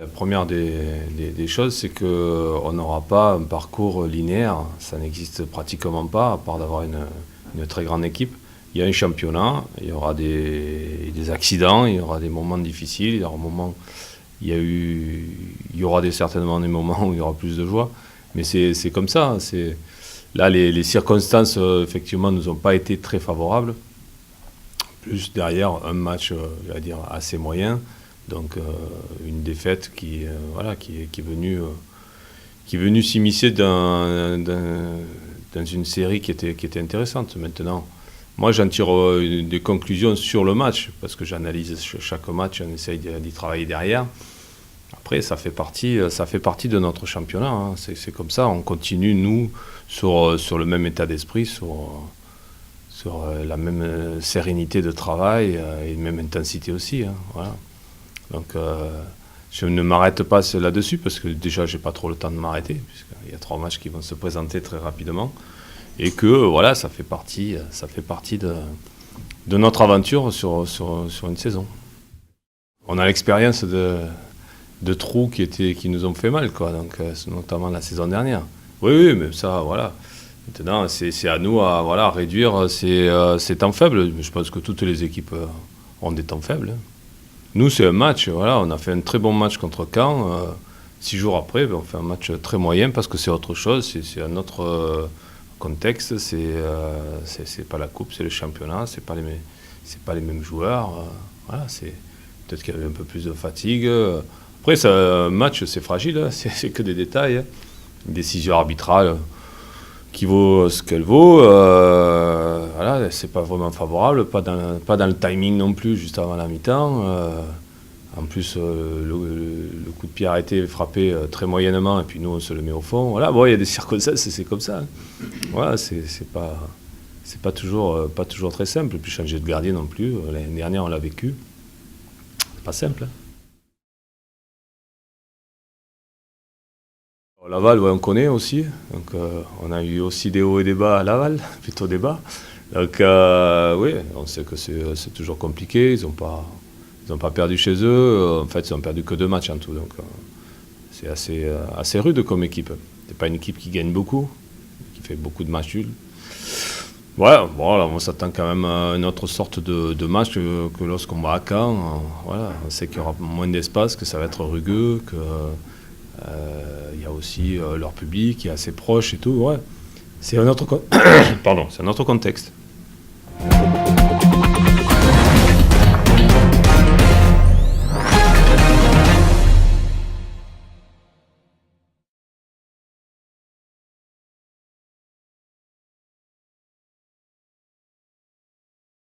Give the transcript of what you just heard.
La première des choses, c'est qu'on n'aura pas un parcours linéaire. Ça n'existe pratiquement pas, à part d'avoir une très grande équipe. Il y a un championnat, il y aura des accidents, il y aura des moments difficiles, il y aura il y aura certainement des moments où il y aura plus de joie. Mais c'est comme ça. Là, les circonstances, effectivement, ne nous ont pas été très favorables. Plus derrière, un match, je vais dire, assez moyen. Donc une défaite voilà, qui est venue s'immiscer dans une série qui était intéressante. Maintenant, moi j'en tire des conclusions sur le match, parce que j'analyse chaque match, on essaye d'y travailler derrière. Après, ça fait partie de notre championnat, hein. C'est comme ça, on continue, nous, sur le même état d'esprit, sur la même sérénité de travail et la même intensité aussi, hein, voilà. Donc je ne m'arrête pas là-dessus parce que déjà j'ai pas trop le temps de m'arrêter puisqu'il y a 3 matchs qui vont se présenter très rapidement et que voilà, ça fait partie de notre aventure sur une saison. On a l'expérience de trous qui nous ont fait mal, quoi, donc notamment la saison dernière. Oui, oui, mais ça, voilà. Maintenant, c'est à nous à voilà, réduire ces temps faibles. Je pense que toutes les équipes ont des temps faibles, hein. Nous, c'est un match, voilà, on a fait un très bon match contre Caen. 6 jours après, on fait un match très moyen parce que c'est autre chose, c'est un autre contexte, c'est pas la coupe, c'est le championnat, c'est pas les mêmes joueurs. Voilà, peut-être qu'il y avait un peu plus de fatigue. Après, un match, c'est fragile, hein, c'est que des détails, hein. Une décision arbitrale qui vaut ce qu'elle vaut. Voilà, c'est pas vraiment favorable, pas dans le timing non plus, juste avant la mi-temps. En plus, le coup de pied arrêté, frappé très moyennement, et puis nous, on se le met au fond. Voilà, bon, il y a des circonstances, c'est comme ça, hein. Voilà, c'est pas toujours très simple. Et puis changer de gardien non plus. L'année dernière, on l'a vécu. C'est pas simple, hein. Laval, ouais, on connaît aussi. Donc, on a eu aussi des hauts et des bas à Laval, plutôt des bas. Donc, oui, on sait que c'est toujours compliqué. Ils ont pas perdu chez eux. En fait, ils n'ont perdu que 2 matchs en tout. Donc, c'est assez rude comme équipe. C'est pas une équipe qui gagne beaucoup, qui fait beaucoup de matchs nuls. Voilà, bon, là, on s'attend quand même à une autre sorte de match que lorsqu'on va à Caen. Voilà, on sait qu'il y aura moins d'espace, que ça va être rugueux, que il y a aussi leur public qui est assez proche et tout. Ouais. C'est un autre, pardon, c'est un autre contexte.